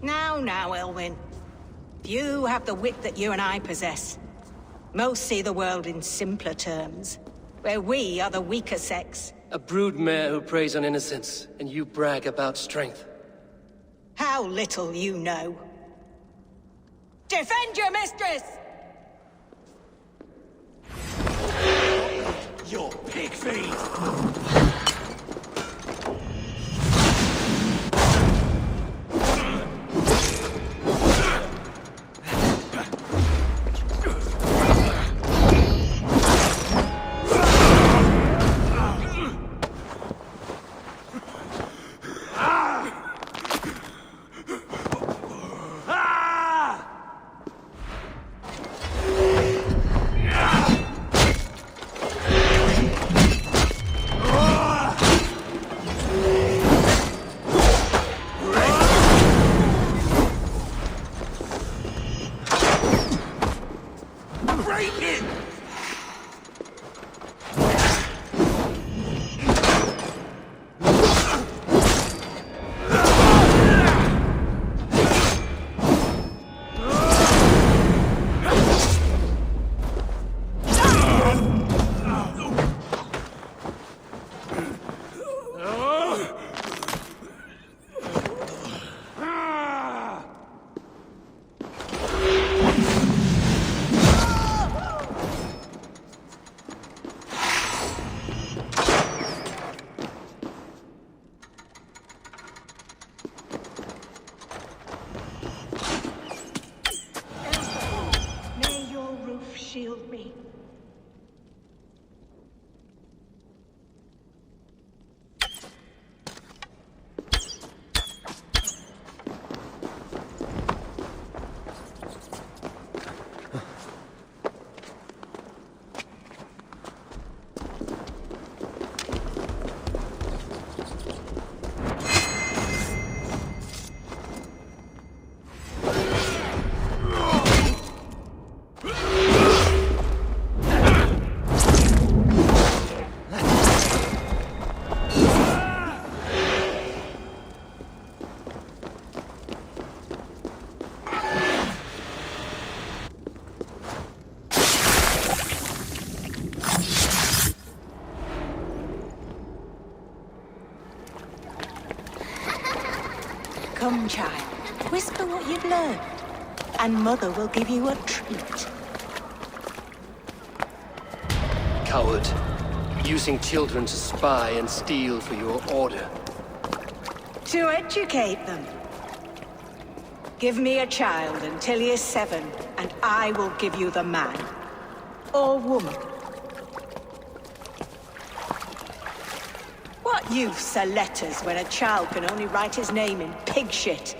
Now, Elwyn. Few have the wit that you and I possess. Most see the world in simpler terms, where we are the weaker sex. A broodmare who preys on innocence, and you brag about strength. How little you know. Defend your mistress! Your pig feed! Shield me. Come, child. Whisper what you've learned, and Mother will give you a treat. Coward. Using children to spy and steal for your order. To educate them. Give me a child until he is 7, and I will give you the man. Or woman. What use are letters when a child can only write his name in pig shit?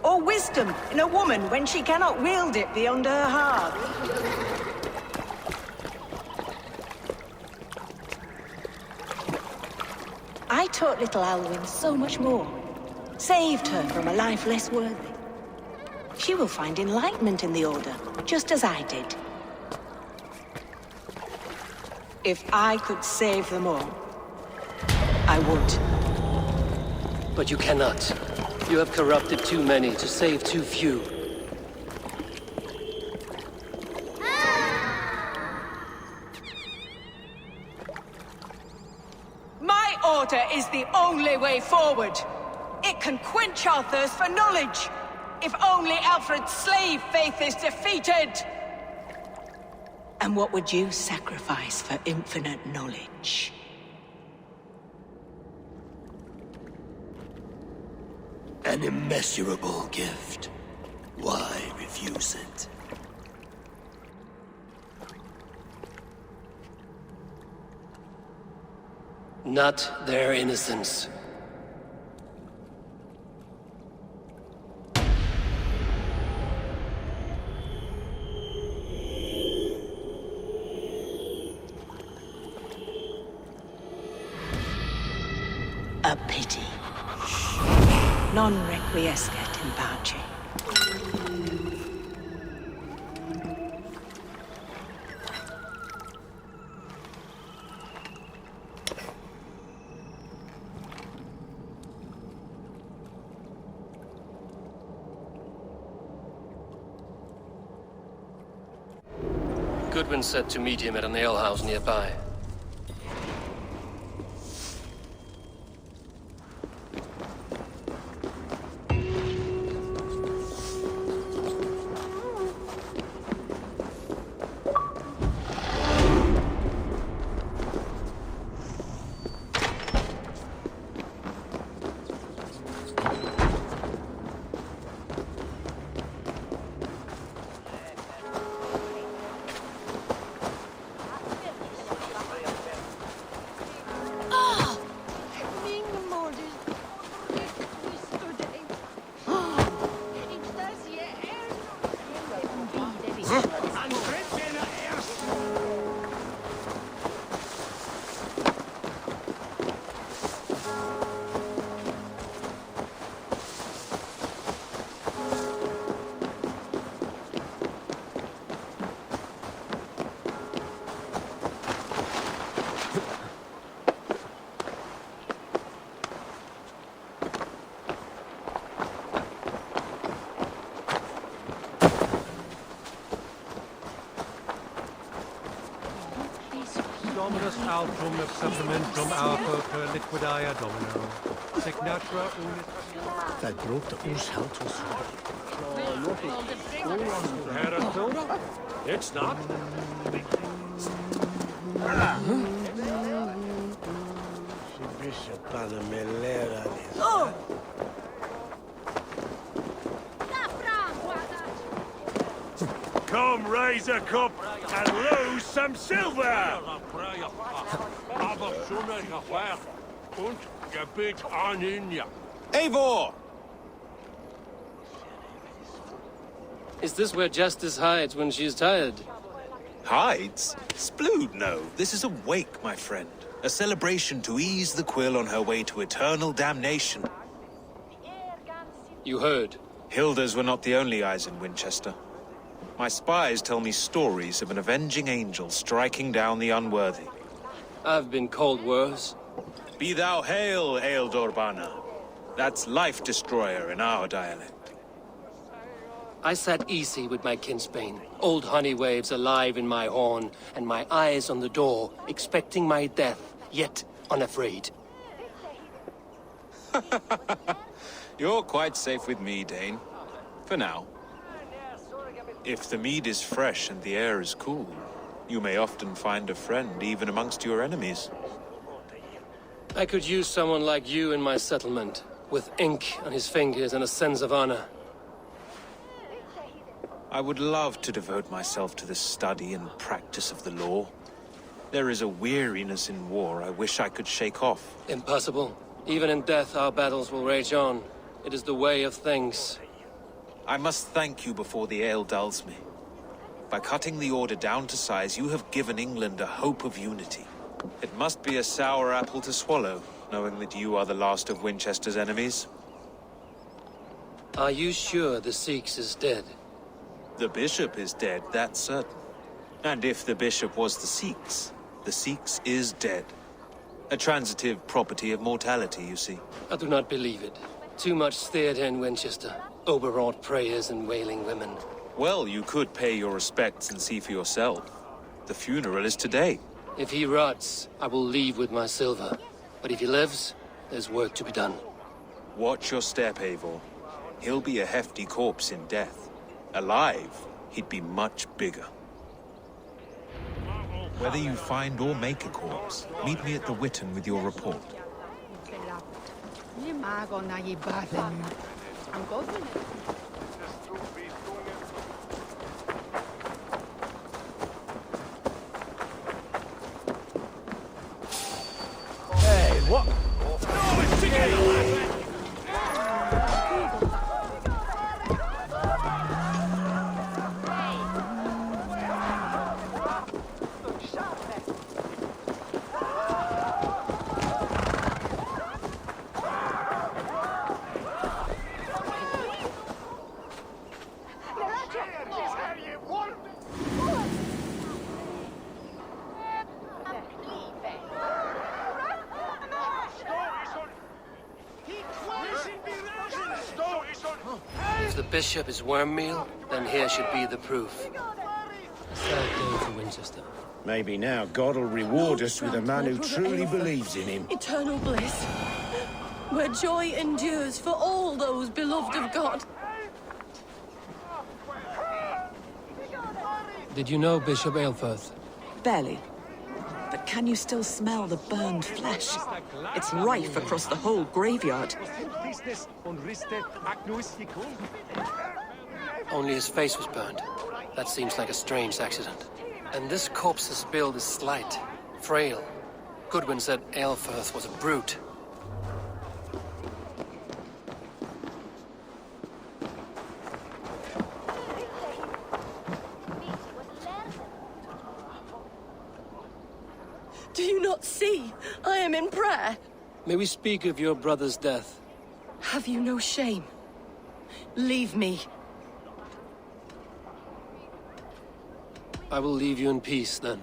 Or wisdom in a woman when she cannot wield it beyond her heart? I taught little Alwyn so much more. Saved her from a life less worthy. She will find enlightenment in the Order, just as I did. If I could save them all, I would. But you cannot. You have corrupted too many to save too few. My order is the only way forward. It can quench our thirst for knowledge. If only Alfred's slave faith is defeated. And what would you sacrifice for infinite knowledge? An immeasurable gift. Why refuse it? Not their innocence. A pity. Non requiescat in pace. Goodwin said to meet him at an alehouse nearby. Dominus altrum supplementum alpha per liquidia domino. Signatura unit. Dat grote oersheld was Herrentoda? It's not. Bishop Panamelera. Come raise a cup and lose some silver! Und Gebet an Inja. Eivor! Is this where Justice hides when she's tired? Hides? Splood, no. This is a wake, my friend. A celebration to ease the quill on her way to eternal damnation. You heard. Hilda's were not the only eyes in Winchester. My spies tell me stories of an avenging angel striking down the unworthy. I've been called worse. Be thou hail, Ealdor Bana. That's Life Destroyer in our dialect. I sat easy with my kinsbane, old honey waves alive in my horn, and my eyes on the door, expecting my death, yet unafraid. You're quite safe with me, Dane. For now. If the mead is fresh and the air is cool, you may often find a friend even amongst your enemies. I could use someone like you in my settlement, with ink on his fingers and a sense of honor. I would love to devote myself to the study and practice of the law. There is a weariness in war I wish I could shake off. Impossible. Even in death, our battles will rage on. It is the way of things. I must thank you before the ale dulls me. By cutting the order down to size, you have given England a hope of unity. It must be a sour apple to swallow, knowing that you are the last of Winchester's enemies. Are you sure the Sikhs is dead? The bishop is dead, that's certain. And if the bishop was the Sikhs is dead. A transitive property of mortality, you see. I do not believe it. Too much theatre in Winchester. Overwrought prayers and wailing women. Well, you could pay your respects and see for yourself. The funeral is today. If he rots, I will leave with my silver. But if he lives, there's work to be done. Watch your step, Eivor. He'll be a hefty corpse in death. Alive, he'd be much bigger. Whether you find or make a corpse, meet me at the Witten with your report. Hey, what? If the bishop is worm meal, then here should be the proof. A sad day for Winchester. sister. Maybe now God will reward us with a man who truly believes in him. Eternal bliss, where joy endures for all those beloved of God. Did you know Bishop Aelfirth? Barely. But can you still smell the burned flesh? It's rife across the whole graveyard. Only his face was burned. That seems like a strange accident. And this corpse's build is slight, frail. Goodwin said Aelfirth was a brute. Do you not see? I am in prayer. May we speak of your brother's death? Have you no shame? Leave me. I will leave you in peace, then.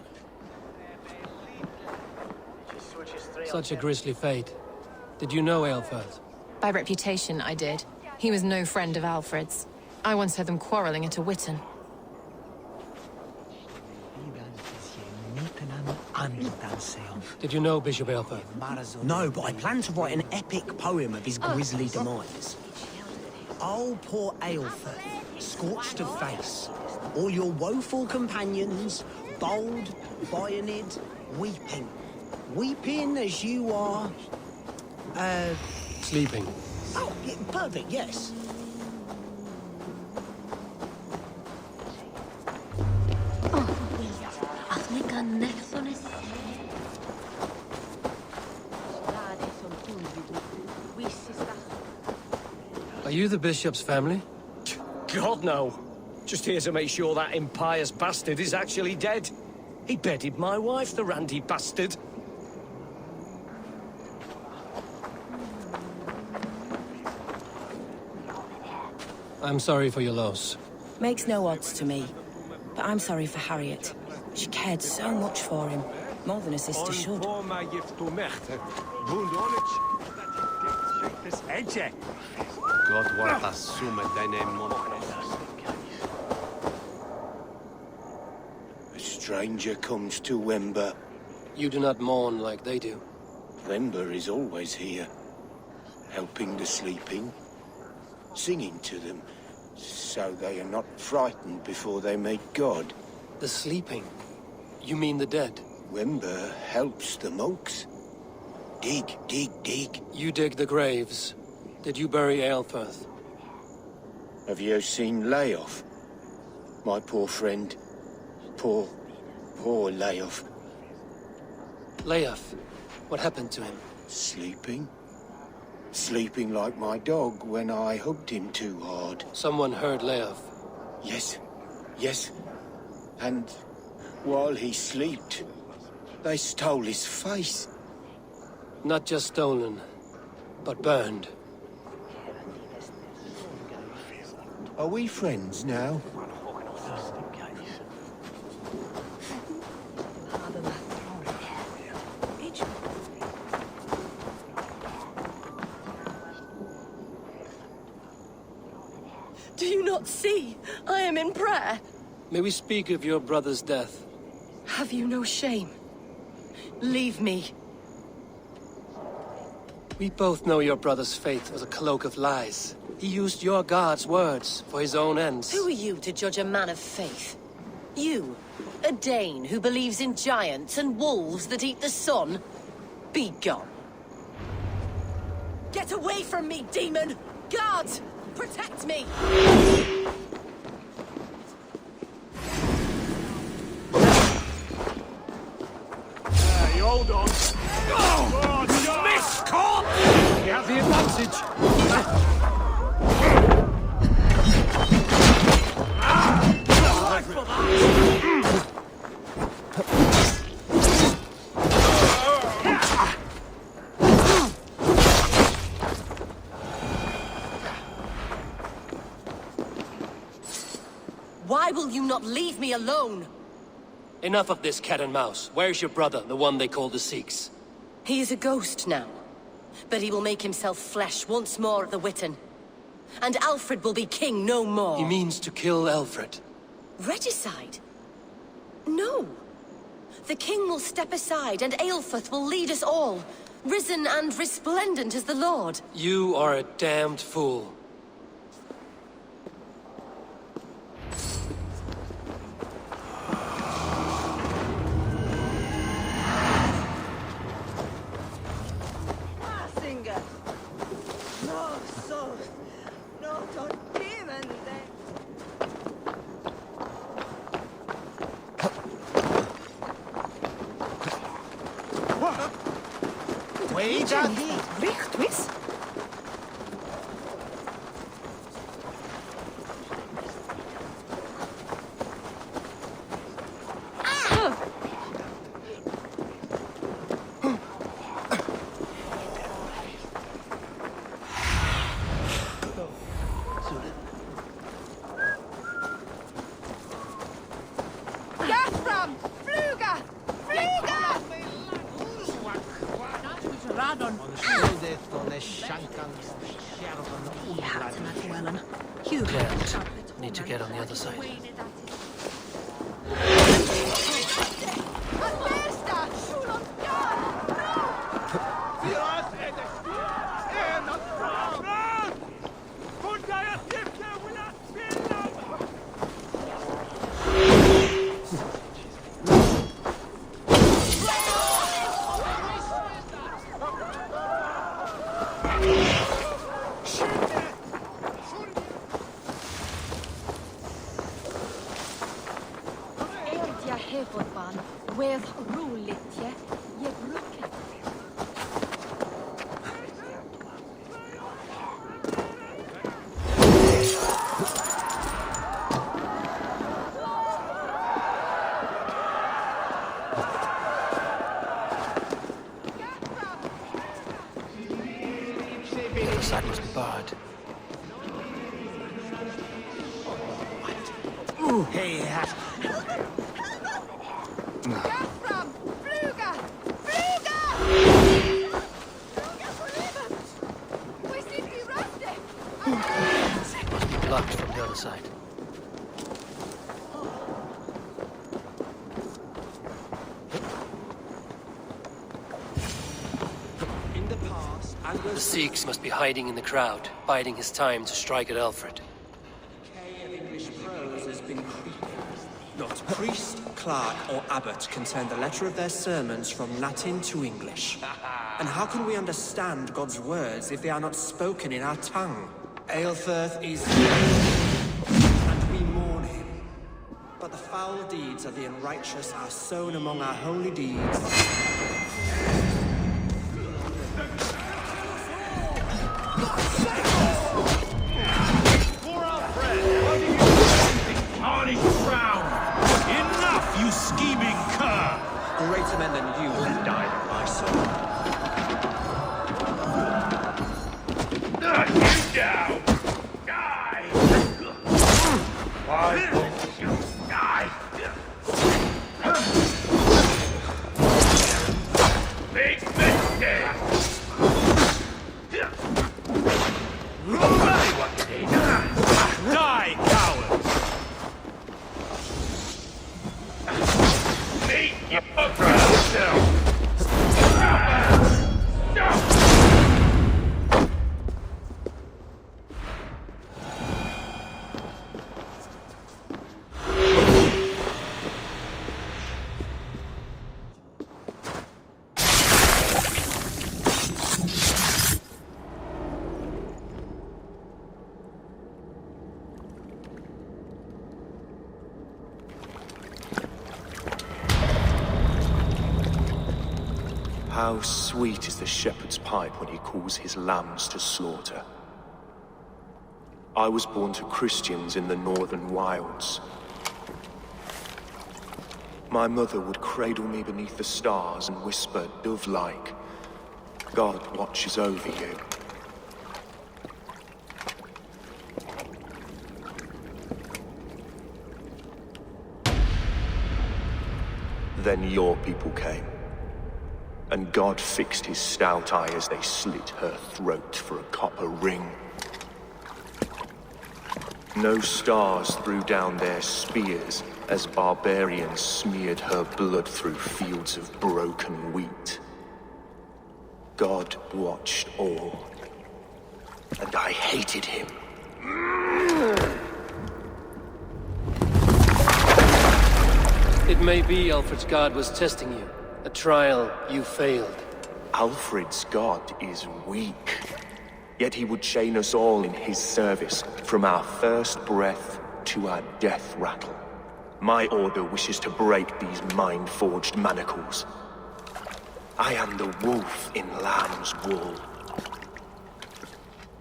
Such a grisly fate. Did you know Aelfirth? By reputation, I did. He was no friend of Alfred's. I once heard them quarreling at a Witten. Did you know Bishop Aelfirth? No, but I plan to write an epic poem of his grisly demise. Oh, poor Aelfirth, scorched of face. All your woeful companions, bold, Bionid, weeping. Weeping as you are... Sleeping. Oh, yeah, perfect, yes. Are you the bishop's family? God, no. Just here to make sure that impious bastard is actually dead. He bedded my wife, the randy bastard. I'm sorry for your loss. Makes no odds to me. But I'm sorry for Harriet. She cared so much for him. More than a sister should. A stranger comes to Wember. You do not mourn like they do. Wember is always here, helping the sleeping, singing to them, so they are not frightened before they meet God. The sleeping? You mean the dead? Wember helps the monks. Dig, dig, dig. You dig the graves. Did you bury Aelfirth? Have you seen Leof? My poor friend. Poor Leof. Leof? What happened to him? Sleeping? Sleeping like my dog when I hugged him too hard. Someone heard Leof. Yes, yes. And while he slept, they stole his face. Not just stolen, but burned. Are we friends now? Do you not see? I am in prayer. May we speak of your brother's death? Have you no shame? Leave me. We both know your brother's faith was a cloak of lies. He used your God's words for his own ends. Who are you to judge a man of faith? You, a Dane who believes in giants and wolves that eat the sun? Be gone. Get away from me, demon! Guards, protect me! Hey, hold on. Oh, Miss, Corp! You have the advantage. Why will you not leave me alone? Enough of this cat and mouse. Where's your brother, the one they call the Sikhs? He is a ghost now. But he will make himself flesh once more at the Witten. And Alfred will be king no more. He means to kill Alfred. Regicide? No! The king will step aside, and Aelfrith will lead us all, risen and resplendent as the Lord. You are a damned fool. Need to get on the other side. The side must be barred. Hey, Must be blocked from the other side. The Sikhs must be hiding in the crowd, biding his time to strike at Alfred. English prose has been creeping. Not priest, clerk, or abbot can turn the letter of their sermons from Latin to English. And how can we understand God's words if they are not spoken in our tongue? Aelfrith is dead, and we mourn him. But the foul deeds of the unrighteous are sown among our holy deeds. You scheming cur! Greater men than you have died in my soul. You down! Die! Why won't you die? Big mistake! Die, coward! You How sweet is the shepherd's pipe when he calls his lambs to slaughter. I was born to Christians in the northern wilds. My mother would cradle me beneath the stars and whisper, dove-like, God watches over you. Then your people came. And God fixed his stout eye as they slit her throat for a copper ring. No stars threw down their spears as barbarians smeared her blood through fields of broken wheat. God watched all, and I hated him. It may be Alfred's god was testing you. A trial you failed. Alfred's god is weak. Yet he would chain us all in his service, from our first breath to our death rattle. My order wishes to break these mind-forged manacles. I am the wolf in lamb's wool.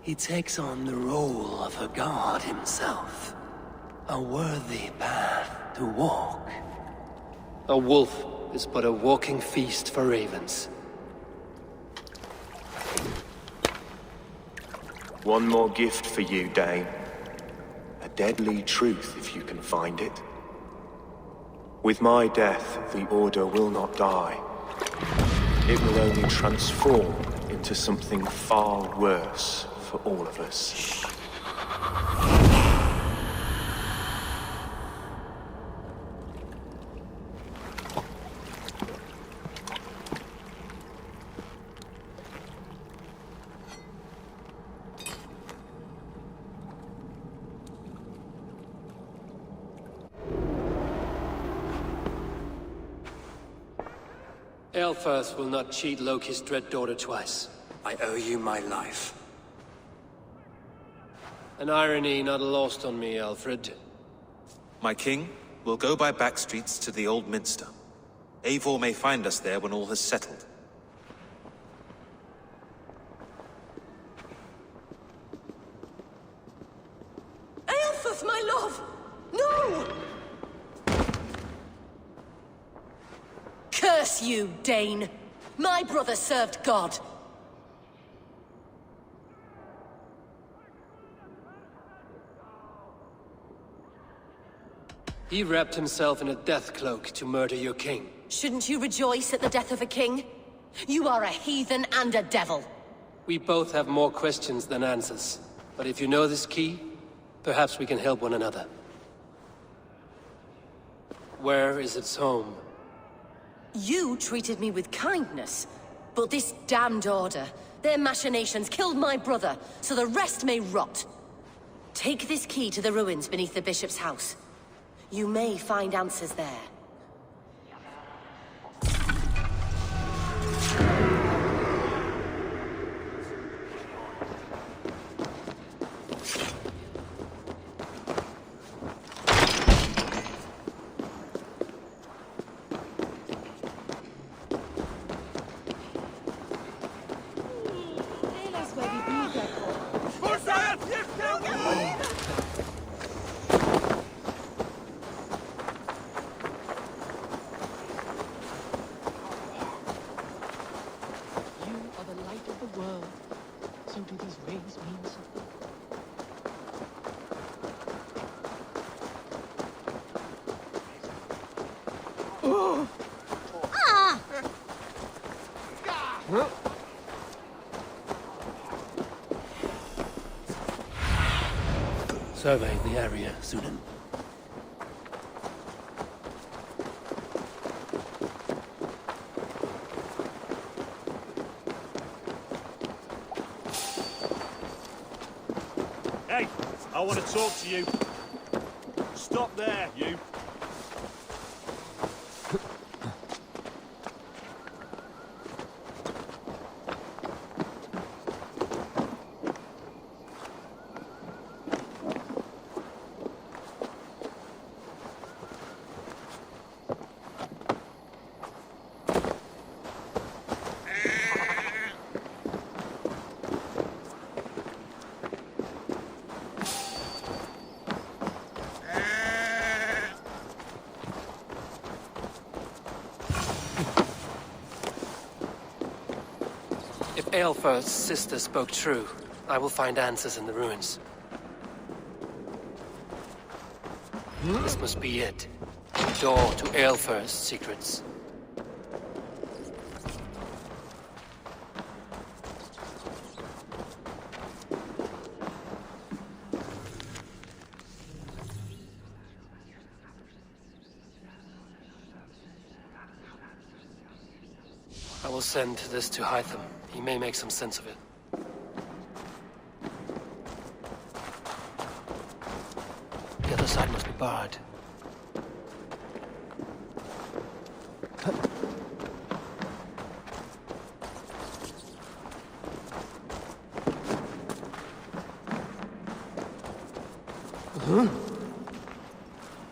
He takes on the role of a god himself. A worthy path to walk. A wolf is but a walking feast for ravens. One more gift for you, Dane. A deadly truth, if you can find it. With my death, the Order will not die. It will only transform into something far worse for all of us. Aelfirth will not cheat Loki's dread daughter twice. I owe you my life. An irony not lost on me, Alfred. My king, we'll go by back streets to the Old Minster. Eivor may find us there when all has settled. Aelfirth, my love! No! Curse you, Dane! My brother served God! He wrapped himself in a death cloak to murder your king. Shouldn't you rejoice at the death of a king? You are a heathen and a devil. We both have more questions than answers. But if you know this key, perhaps we can help one another. Where is its home? You treated me with kindness, but this damned Order, their machinations killed my brother, so the rest may rot. Take this key to the ruins beneath the bishop's house. You may find answers there. Survey the area, Sunan. Hey, I want to talk to you. Stop there, you. If Aelfirth's sister spoke true, I will find answers in the ruins. This must be it. The door to Aelfirth's secrets. I will send this to Hytham. He may make some sense of it. The other side must be barred.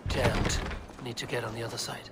Damned. Need to get on the other side.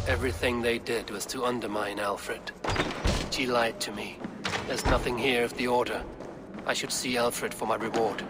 Everything they did was to undermine Alfred. She lied to me. There's nothing here of the Order. I should see Alfred for my reward.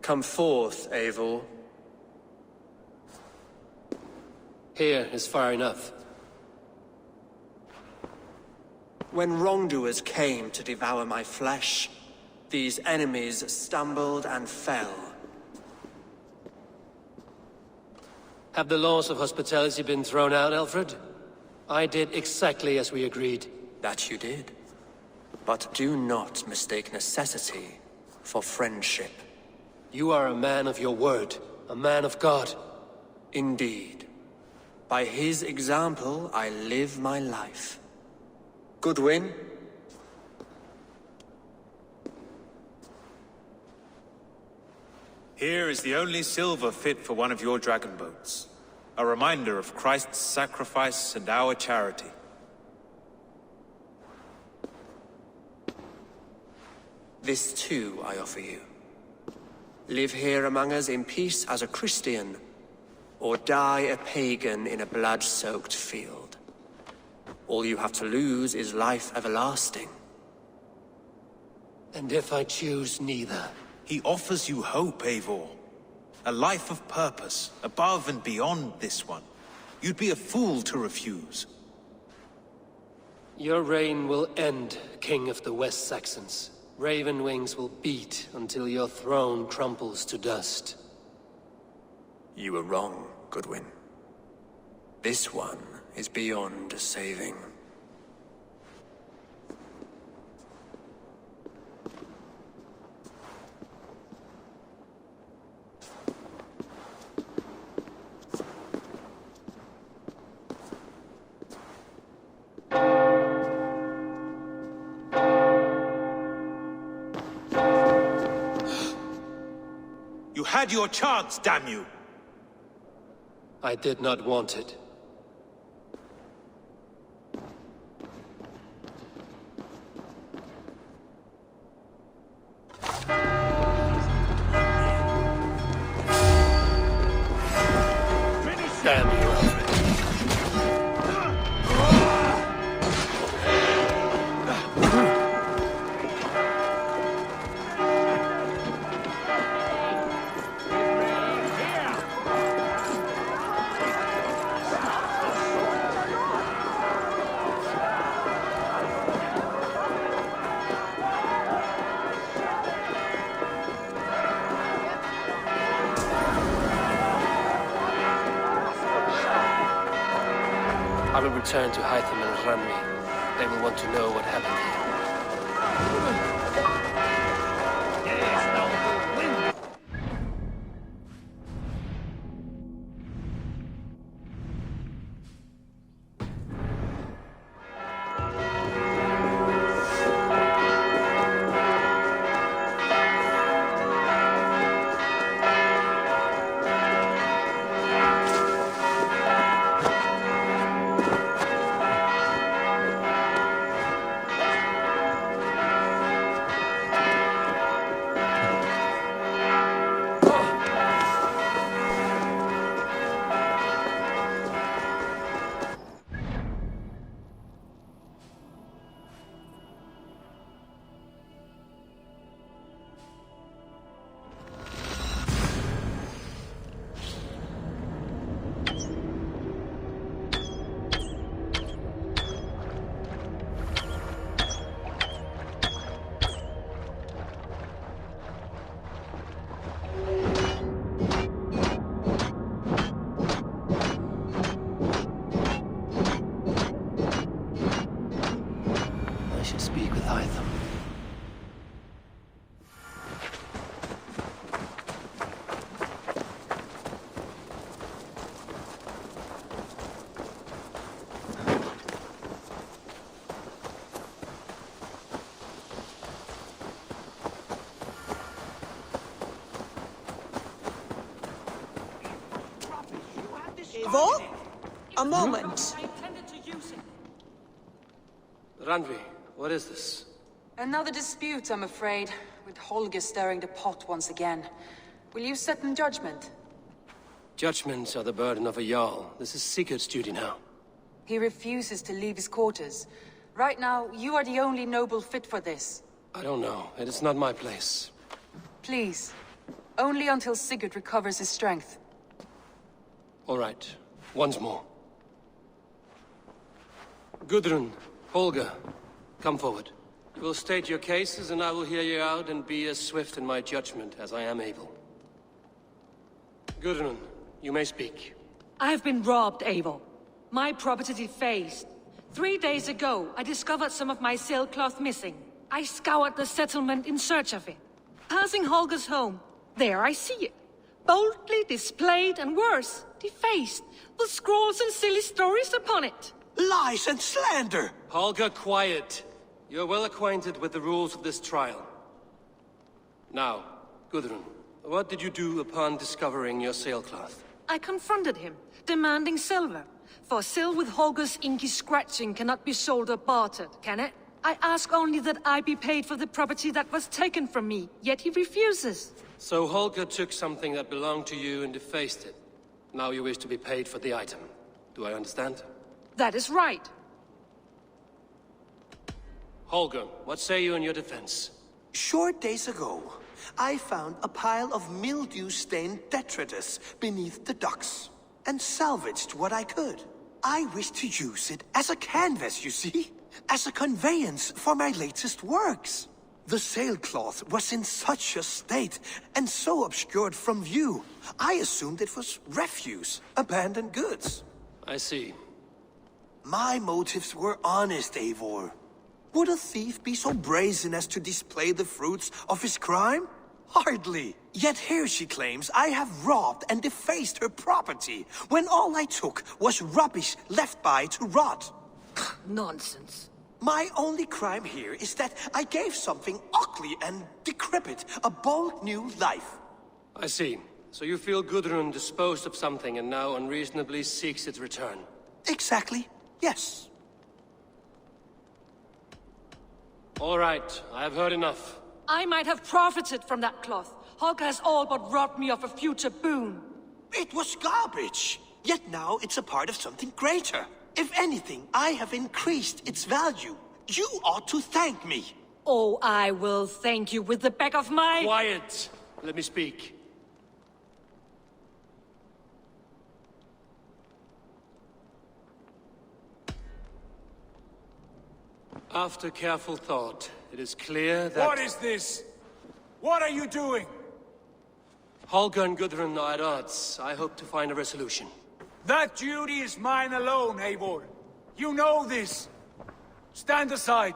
Come forth, Eivor. Here is far enough. When wrongdoers came to devour my flesh, these enemies stumbled and fell. Have the laws of hospitality been thrown out, Alfred? I did exactly as we agreed. That you did. But do not mistake necessity for friendship. You are a man of your word. a man of God. Indeed. By his example, I live my life. Goodwin? Here is the only silver fit for one of your dragon boats. A reminder of Christ's sacrifice and our charity. This too I offer you. Live here among us in peace as a Christian, or die a pagan in a blood-soaked field. All you have to lose is life everlasting. And if I choose neither? He offers you hope, Eivor. A life of purpose, above and beyond this one. You'd be a fool to refuse. Your reign will end, King of the West Saxons. Raven wings will beat until your throne crumples to dust. You were wrong, Goodwin. This one is beyond saving. You had your chance, damn you! I did not want it. Damn you, Alfred. I will return to Hytham and Ranvi. They will want to know what happened here. Speak with Hytham. Eivor? A moment. Ranvi, what is this? Another dispute, I'm afraid, with Holger stirring the pot once again. Will you set in judgment? Judgments are the burden of a Jarl. This is Sigurd's duty now. He refuses to leave his quarters. Right now, you are the only noble fit for this. I don't know. It is not my place. Please. Only until Sigurd recovers his strength. All right. Once more. Gudrun, Holger, come forward. You will state your cases, and I will hear you out and be as swift in my judgment as I am able. Gudrun, you may speak. I have been robbed, Eivor. My property defaced. 3 days ago, I discovered some of my sailcloth missing. I scoured the settlement in search of it. Passing Holger's home, there I see it. boldly displayed and worse, defaced, with scrolls and silly stories upon it. Lies and slander! Holger, quiet. You're well acquainted with the rules of this trial. Now, Gudrun, what did you do upon discovering your sailcloth? I confronted him, demanding silver. For silver with Holger's inky scratching cannot be sold or bartered, can it? I ask only that I be paid for the property that was taken from me, yet he refuses. So Holger took something that belonged to you and defaced it. Now you wish to be paid for the item. Do I understand? That is right. Holger, what say you in your defense? Short days ago, I found a pile of mildew-stained detritus beneath the docks, and salvaged what I could. I wish to use it as a canvas, you see? As a conveyance for my latest works. The sailcloth was in such a state, and so obscured from view, I assumed it was refuse, abandoned goods. I see. My motives were honest, Eivor. Would a thief be so brazen as to display the fruits of his crime? Hardly. Yet here she claims I have robbed and defaced her property, when all I took was rubbish left by to rot. Nonsense. My only crime here is that I gave something ugly and decrepit a bold new life. I see. So you feel Gudrun disposed of something and now unreasonably seeks its return? Exactly, yes. All right, I have heard enough. I might have profited from that cloth. Holger has all but robbed me of a future boon. It was garbage. Yet now it's a part of something greater. If anything, I have increased its value. You ought to thank me. Oh, I will thank you with the back of my... Quiet! Let me speak. After careful thought, it is clear that... What is this? What are you doing? Holger and Gudrun are at odds. I hope to find a resolution. That duty is mine alone, Eivor. You know this. Stand aside.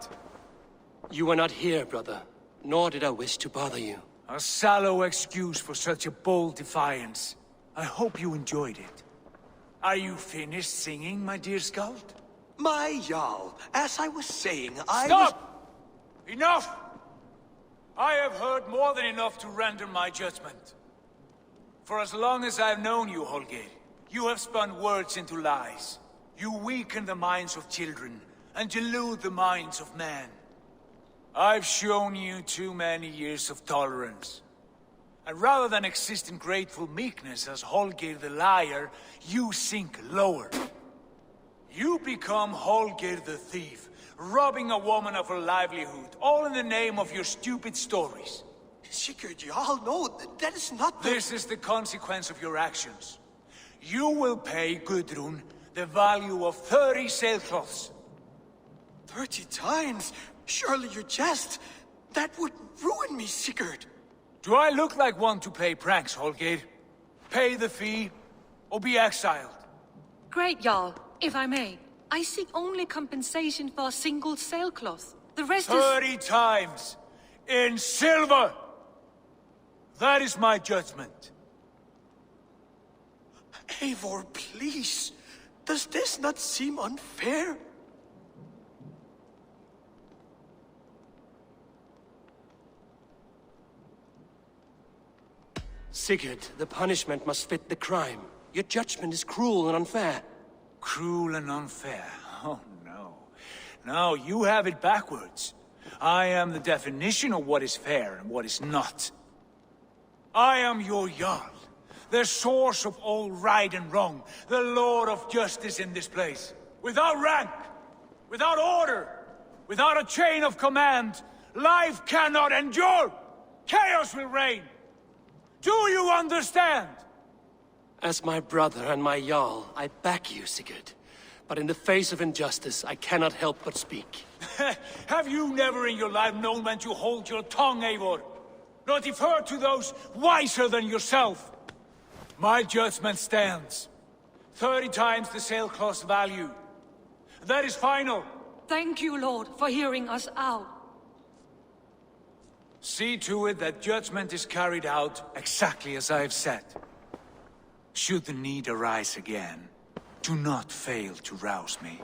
You were not here, brother. Nor did I wish to bother you. A sallow excuse for such a bold defiance. I hope you enjoyed it. Are you finished singing, my dear Skald? My Jarl, as I was saying, Stop! Enough! I have heard more than enough to render my judgment. For as long as I've known you, Holger, you have spun words into lies. You weaken the minds of children, and delude the minds of men. I've shown you too many years of tolerance. And rather than exist in grateful meekness as Holger the liar, you sink lower. You become Holger the thief, robbing a woman of her livelihood, all in the name of your stupid stories. Sigurd, Jarl, no, that is not the... This is the consequence of your actions. You will pay Gudrun the value of 30 sailcloths. 30 times? Surely you jest. That would ruin me, Sigurd. Do I look like one to play pranks, Holger? Pay the fee, or be exiled. Great, Jarl. If I may, I seek only compensation for a single sailcloth. The rest 30 times! In silver! That is my judgment. Eivor, please. Does this not seem unfair? Sigurd, the punishment must fit the crime. Your judgment is cruel and unfair. Cruel and unfair? Oh, no. No, you have it backwards. I am the definition of what is fair and what is not. I am your Jarl, the source of all right and wrong, the Lord of justice in this place. Without rank, without order, without a chain of command, life cannot endure. Chaos will reign. Do you understand? As my brother and my Jarl, I back you, Sigurd. But in the face of injustice, I cannot help but speak. Have you never in your life known when to hold your tongue, Eivor? Nor defer to those wiser than yourself? My judgment stands. 30 times the sailcloth's value. That is final. Thank you, Lord, for hearing us out. See to it that judgment is carried out exactly as I have said. Should the need arise again, do not fail to rouse me.